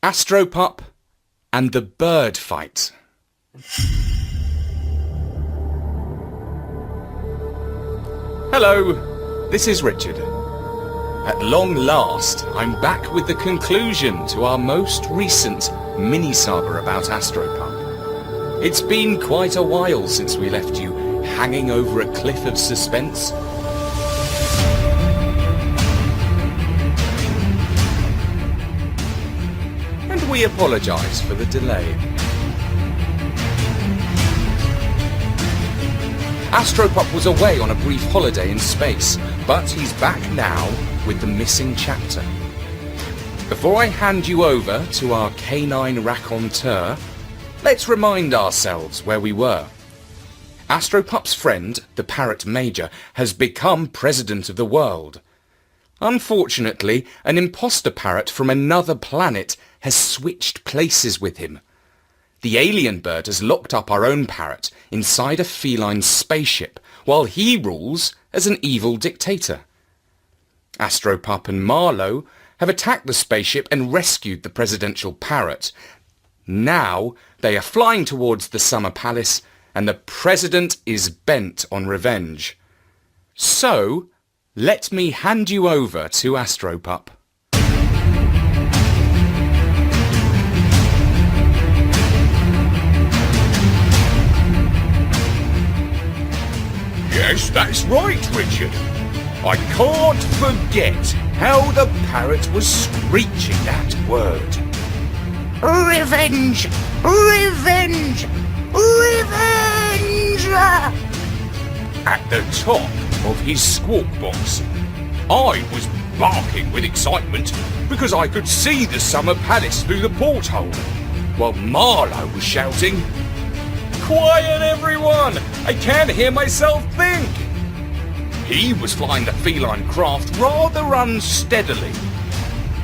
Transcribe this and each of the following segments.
Astropup and the bird fight. Hello, this is Richard. At long last, I'm back with the conclusion to our most recent mini-saga about Astropup. It's been quite a while since we left you hanging over a cliff of suspense. And we apologise for the delay. Astropup was away on a brief holiday in space, but he's back now with the missing chapter. Before I hand you over to our canine raconteur, let's remind ourselves where we were. Astropup's friend, the parrot major, has become president of the world. Unfortunately, an imposter parrot from another planet has switched places with him. The alien bird has locked up our own parrot inside a feline spaceship, while he rules as an evil dictator. Astropup and Marlowe have attacked the spaceship and rescued the presidential parrot. Now they are flying towards the Summer Palace, and the president is bent on revenge. So, let me hand you over to Astropup. Yes, that's right, Richard. I can't forget how the parrot was screeching that word. Revenge! Revenge! Revenge! At the top of his squawk box. I was barking with excitement because I could see the Summer Palace through the porthole, while Marlowe was shouting, "Quiet, everyone! I can't hear myself think!" He was flying the feline craft rather unsteadily,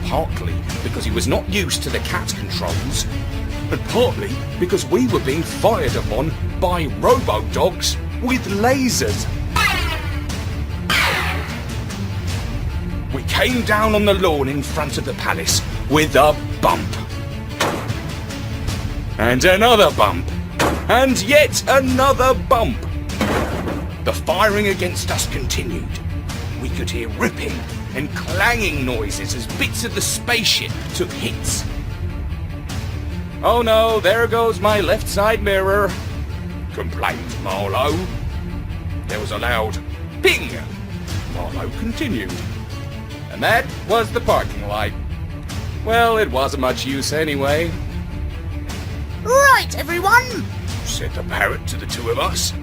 partly because he was not used to the cat controls, and partly because we were being fired upon by robo-dogs with lasers. We came down on the lawn in front of the palace with a bump. And another bump. And yet another bump. The firing against us continued. We could hear ripping and clanging noises as bits of the spaceship took hits. Oh no, there goes my left side mirror, complained Marlowe. There was a loud ping. Marlowe continued. And that was the parking light. Well, it wasn't much use anyway. Right, everyone, said the parrot to the two of us.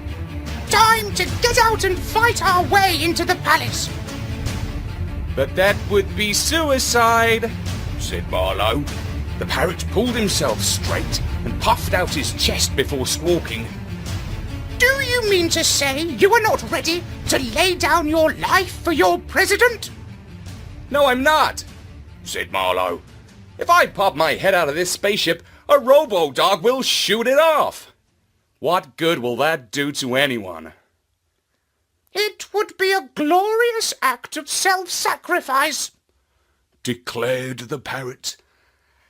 Time to get out and fight our way into the palace. But that would be suicide, said Marlowe. The parrot pulled himself straight and puffed out his chest before squawking. Do you mean to say you are not ready to lay down your life for your president? No, I'm not, said Marlowe. If I pop my head out of this spaceship, a robo-dog will shoot it off. What good will that do to anyone? It would be a glorious act of self-sacrifice, declared the parrot.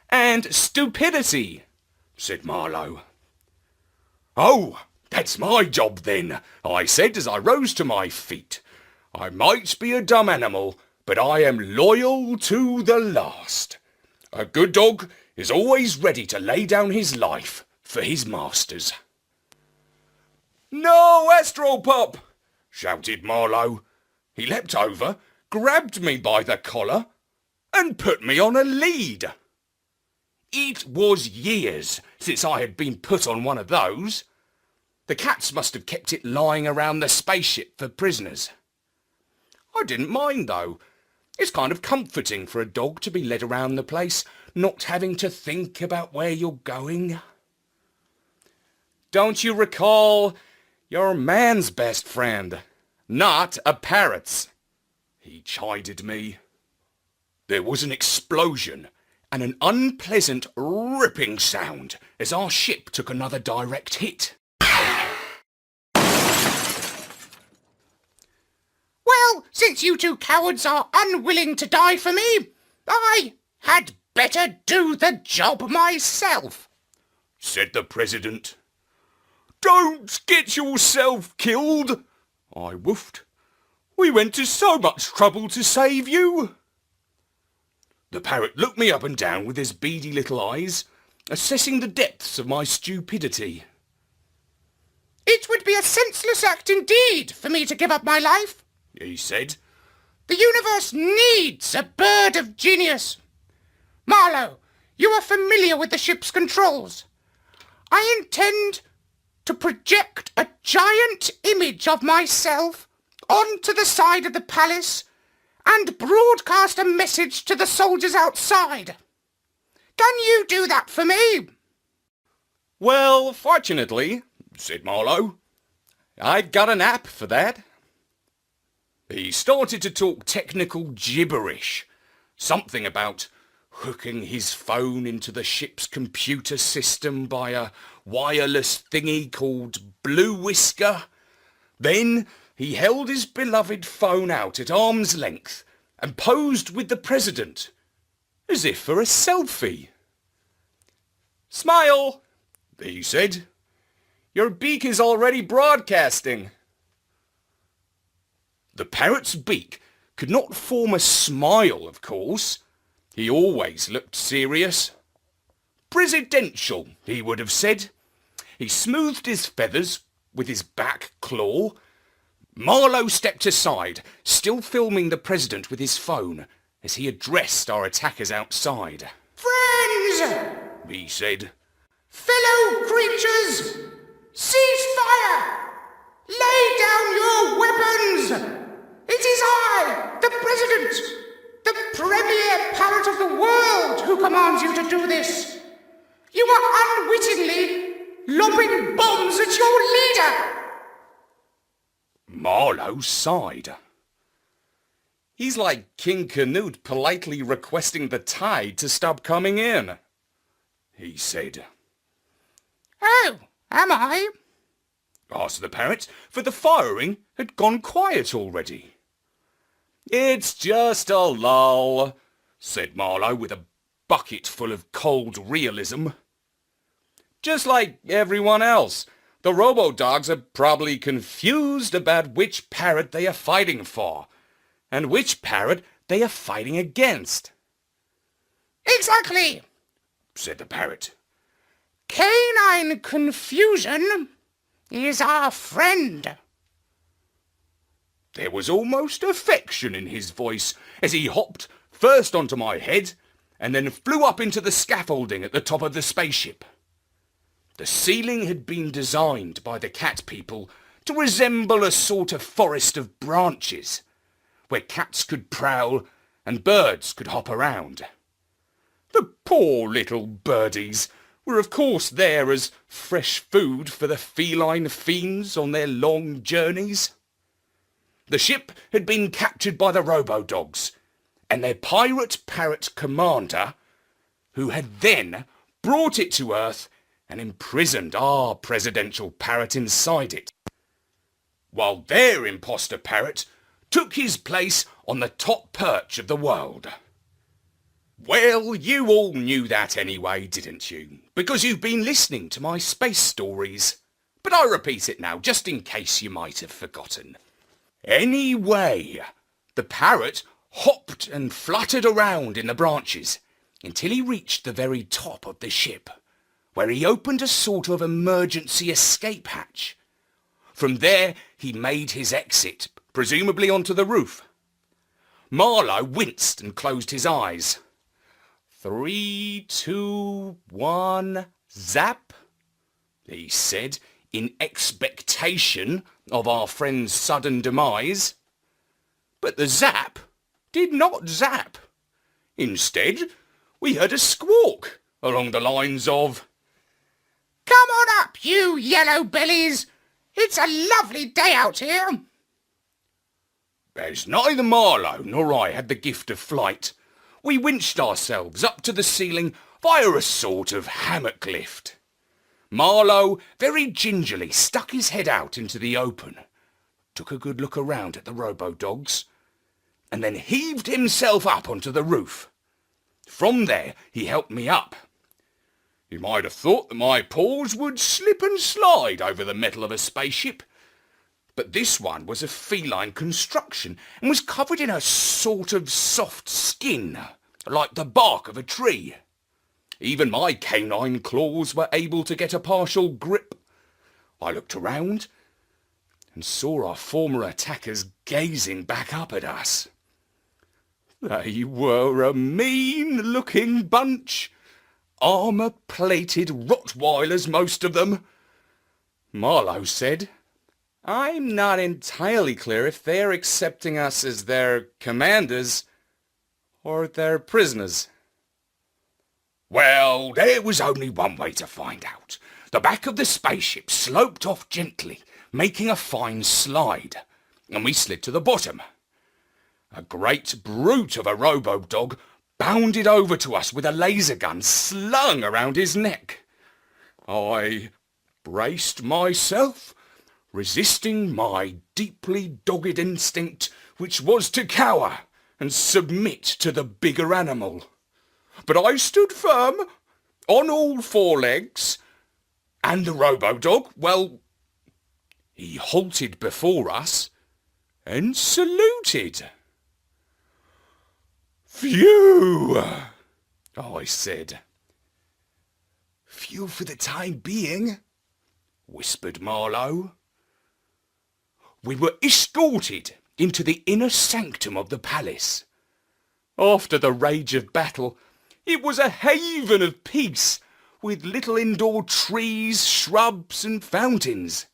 And stupidity, said Marlowe. Oh, that's my job then, I said as I rose to my feet. I might be a dumb animal, but I am loyal to the last. A good dog is always ready to lay down his life for his masters. No, Astropup! shouted Marlowe. He leapt over, grabbed me by the collar, and put me on a lead. It was years since I had been put on one of those. The cats must have kept it lying around the spaceship for prisoners. I didn't mind, though. It's kind of comforting for a dog to be led around the place, not having to think about where you're going. Don't you recall? You're man's best friend, not a parrot's, he chided me. There was an explosion and an unpleasant ripping sound as our ship took another direct hit. Well, since you two cowards are unwilling to die for me, I had better do the job myself, said the President. Don't get yourself killed, I woofed. We went to so much trouble to save you. The parrot looked me up and down with his beady little eyes, assessing the depths of my stupidity. It would be a senseless act indeed for me to give up my life, he said. The universe needs a bird of genius. Marlowe, you are familiar with the ship's controls. I intend to project a giant image of myself onto the side of the palace and broadcast a message to the soldiers outside. Can you do that for me? Well, fortunately, said Marlowe, I've got an app for that. He started to talk technical gibberish, something about hooking his phone into the ship's computer system by a wireless thingy called Blue Whisker. Then he held his beloved phone out at arm's length and posed with the President, as if for a selfie. Smile, he said. Your beak is already broadcasting. The parrot's beak could not form a smile, of course. He always looked serious. Presidential, he would have said. He smoothed his feathers with his back claw. Marlowe stepped aside, still filming the President with his phone, as he addressed our attackers outside. Friends, he said. Fellow creatures, cease fire! Lay down your weapons! It is I, the President, the premier parrot of the world, who commands you to do this. You are unwittingly lobbing bombs at your leader. Marlowe sighed. He's like King Canute politely requesting the tide to stop coming in, he said. Oh, am I? Asked the parrot, for the firing had gone quiet already. It's just a lull, said Marlowe with a bucket full of cold realism. Just like everyone else, the robo-dogs are probably confused about which parrot they are fighting for, and which parrot they are fighting against. Exactly, said the parrot. Canine confusion is our friend. There was almost affection in his voice as he hopped first onto my head and then flew up into the scaffolding at the top of the spaceship. The ceiling had been designed by the cat people to resemble a sort of forest of branches, where cats could prowl and birds could hop around. The poor little birdies were of course there as fresh food for the feline fiends on their long journeys. The ship had been captured by the robo-dogs and their pirate parrot commander, who had then brought it to Earth and imprisoned our presidential parrot inside it, while their imposter parrot took his place on the top perch of the world. Well, you all knew that anyway, didn't you? Because you've been listening to my space stories. But I repeat it now, just in case you might have forgotten. Anyway, the parrot hopped and fluttered around in the branches until he reached the very top of the ship, where he opened a sort of emergency escape hatch. From there, he made his exit, presumably onto the roof. Marlowe winced and closed his eyes. 3, 2, 1, zap, he said, in expectation of our friend's sudden demise. But the zap did not zap. Instead, we heard a squawk along the lines of, Come on up, you yellow bellies. It's a lovely day out here. As neither Marlowe nor I had the gift of flight, we winched ourselves up to the ceiling via a sort of hammock lift. Marlowe very gingerly stuck his head out into the open, took a good look around at the robo-dogs, and then heaved himself up onto the roof. From there, he helped me up. You might have thought that my paws would slip and slide over the metal of a spaceship, but this one was of feline construction and was covered in a sort of soft skin, like the bark of a tree. Even my canine claws were able to get a partial grip. I looked around and saw our former attackers gazing back up at us. They were a mean-looking bunch, armour-plated Rottweilers, most of them. Marlowe said, "I'm not entirely clear if they're accepting us as their commanders or their prisoners." Well, there was only one way to find out. The back of the spaceship sloped off gently, making a fine slide, and we slid to the bottom. A great brute of a robo-dog bounded over to us with a laser gun slung around his neck. I braced myself, resisting my deeply dogged instinct, which was to cower and submit to the bigger animal. But I stood firm, on all four legs, and the robo-dog, well, he halted before us and saluted. "Phew," I said. "Phew for the time being," whispered Marlowe. We were escorted into the inner sanctum of the palace. After the rage of battle, it was a haven of peace, with little indoor trees, shrubs and fountains.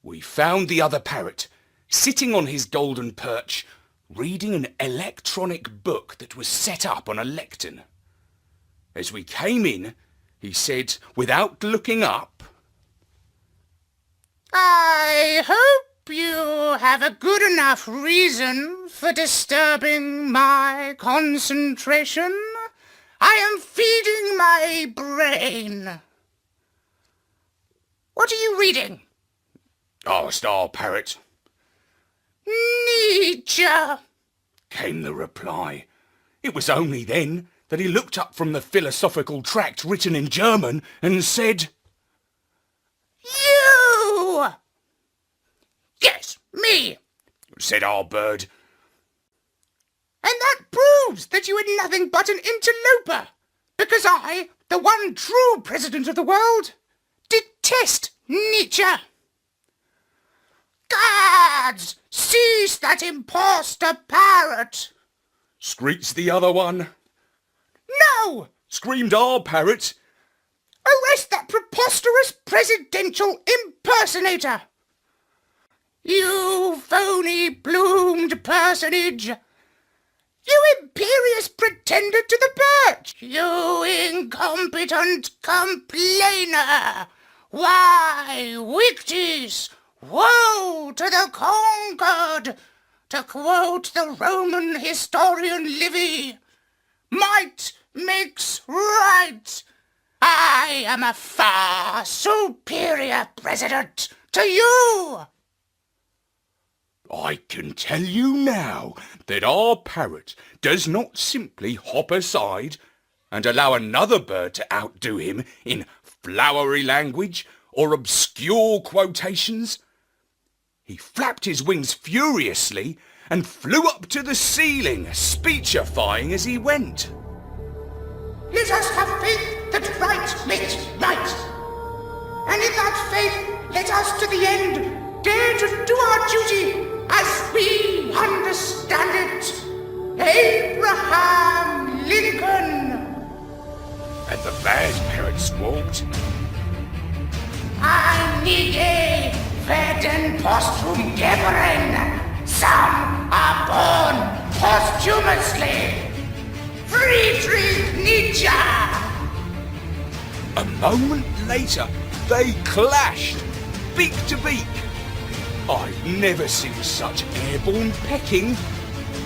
We found the other parrot, sitting on his golden perch, reading an electronic book that was set up on a lectern. As we came in, he said, without looking up, I hope you have a good enough reason for disturbing my concentration. I am feeding my brain. What are you reading? asked our parrot. Nietzsche, Came the reply. It was only then that he looked up from the philosophical tract written in German and said, You! Yes, me. said our bird. And that proves that you are nothing but an interloper, because I, the one true president of the world, detest Nietzsche. Guards, seize that impostor parrot. Screeched the other one. No! Screamed our parrot. Arrest that preposterous presidential impersonator. You phony plumed personage. You imperious pretender to the perch! You incompetent complainer! Why, victis, woe to the conquered! To quote the Roman historian Livy, might makes right. I am a far superior president to you! I can tell you now that our parrot does not simply hop aside and allow another bird to outdo him in flowery language or obscure quotations. He flapped his wings furiously and flew up to the ceiling, speechifying as he went. Let us have faith that right makes right. And in that faith, let us to the end dare to do our duty as we understand it. Abraham Lincoln. And the bad parrot squawked, Einige werden posthum geboren. Some are born posthumously. Friedrich Nietzsche. A moment later, they clashed, beak to beak. I've never seen such airborne pecking,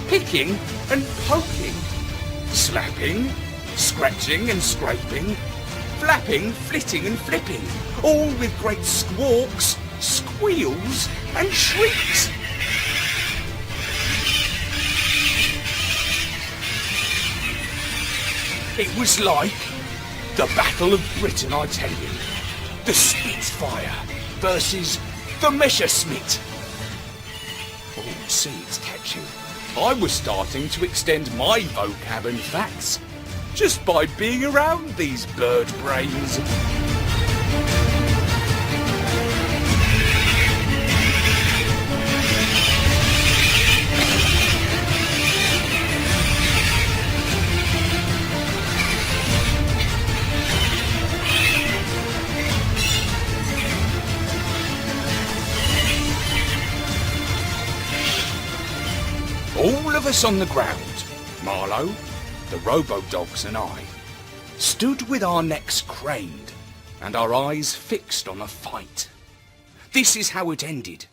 picking and poking, slapping, scratching and scraping, flapping, flitting and flipping, all with great squawks, squeals and shrieks. It was like the Battle of Britain, I tell you. The Spitfire versus the Messerschmitt. Oh, see, it's catching. I was starting to extend my vocab and facts just by being around these bird brains. All of us on the ground, Marlowe, the robo-dogs and I, stood with our necks craned and our eyes fixed on the fight. This is how it ended.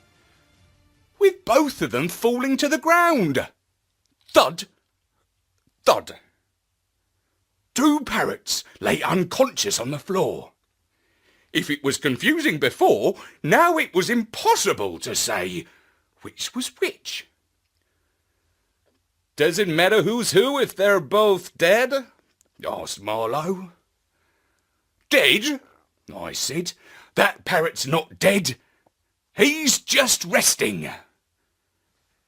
With both of them falling to the ground. Thud. Thud. 2 parrots lay unconscious on the floor. If it was confusing before, now it was impossible to say which was which. Does it matter who's who if they're both dead? Asked Marlowe. Dead? I said. That parrot's not dead. He's just resting.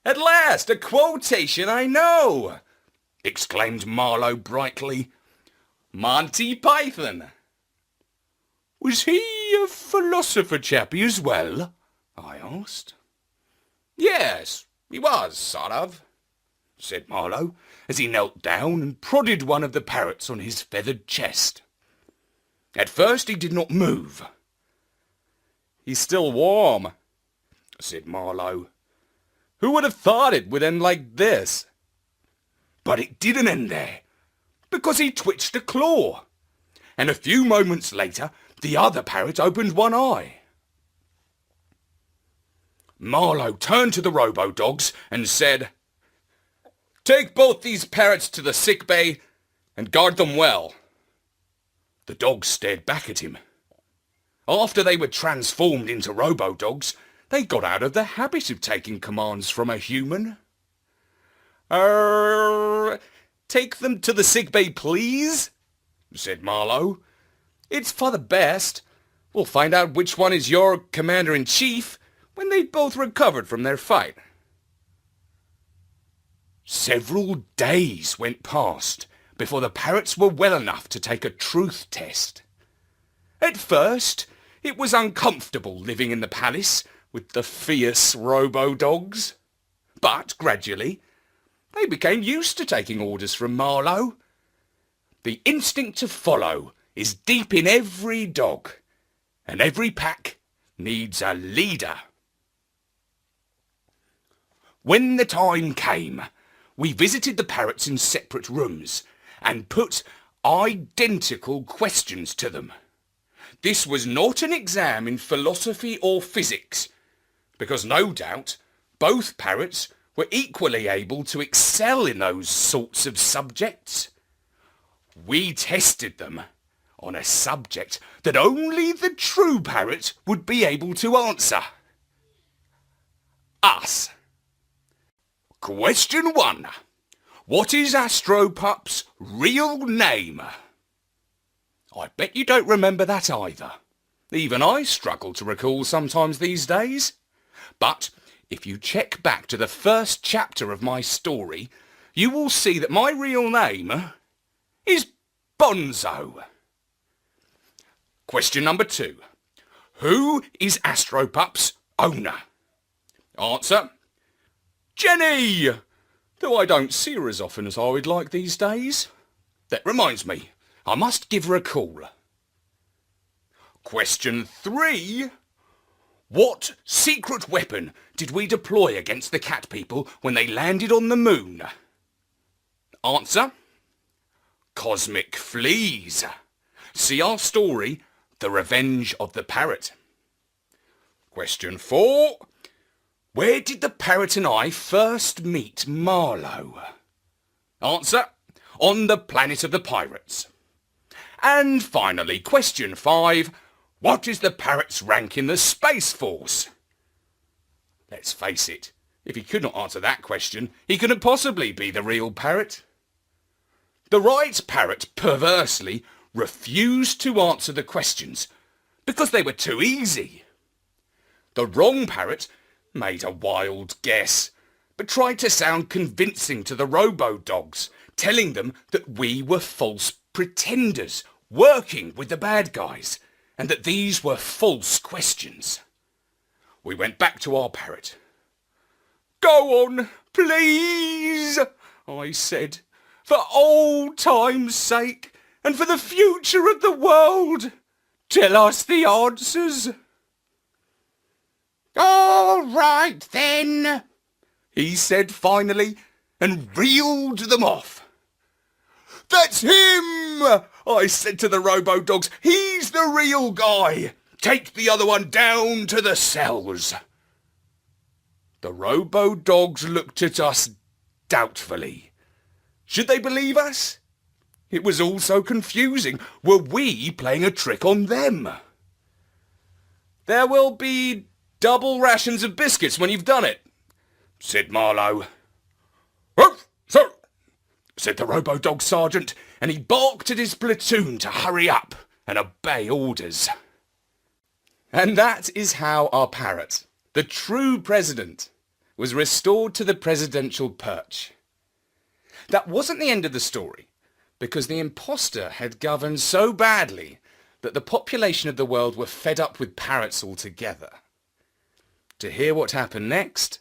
At last, a quotation I know, exclaimed Marlowe brightly. Monty Python. Was he a philosopher chappie as well? I asked. Yes, he was, sort of, said Marlowe, as he knelt down and prodded one of the parrots on his feathered chest. At first he did not move. He's still warm, said Marlowe. Who would have thought it would end like this? But it didn't end there, because he twitched a claw, and a few moments later the other parrot opened one eye. Marlowe turned to the robo-dogs and said, Take both these parrots to the sick bay and guard them well. The dogs stared back at him. After they were transformed into robo-dogs, they got out of the habit of taking commands from a human. Take them to the sick bay, please, said Marlowe. It's for the best. We'll find out which one is your commander-in-chief when they've both recovered from their fight. Several days went past before the parrots were well enough to take a truth test. At first, it was uncomfortable living in the palace with the fierce robo-dogs. But gradually, they became used to taking orders from Marlowe. The instinct to follow is deep in every dog, and every pack needs a leader. When the time came, we visited the parrots in separate rooms and put identical questions to them. This was not an exam in philosophy or physics, because no doubt both parrots were equally able to excel in those sorts of subjects. We tested them on a subject that only the true parrot would be able to answer. Us. Question 1. What is Astropup's real name? I bet you don't remember that either. Even I struggle to recall sometimes these days. But if you check back to the first chapter of my story, you will see that my real name is Bonzo. Question number 2. Who is Astropup's owner? Answer. Jenny! Though I don't see her as often as I would like these days. That reminds me, I must give her a call. Question 3. What secret weapon did we deploy against the cat people when they landed on the moon? Answer. Cosmic fleas. See our story, The Revenge of the Parrot. Question 4. Where did the parrot and I first meet Marlowe? Answer. On the planet of the pirates. And finally, question 5. What is the parrot's rank in the Space Force? Let's face it, if he could not answer that question, he couldn't possibly be the real parrot. The right parrot perversely refused to answer the questions because they were too easy. The wrong parrot made a wild guess, but tried to sound convincing to the robo-dogs, telling them that we were false pretenders working with the bad guys, and that these were false questions. We went back to our parrot. "Go on, please," I said, "for old time's sake, and for the future of the world. Tell us the answers." All right, then, he said finally, and reeled them off. "That's him," I said to the robo-dogs. "He's the real guy. Take the other one down to the cells." The robo-dogs looked at us doubtfully. Should they believe us? It was all so confusing. Were we playing a trick on them? "There will be double rations of biscuits when you've done it," said Marlowe. "Ruff, sir," said the robo-dog sergeant, and he barked at his platoon to hurry up and obey orders. And that is how our parrot, the true president, was restored to the presidential perch. That wasn't the end of the story, because the imposter had governed so badly that the population of the world were fed up with parrots altogether. To hear what happened next,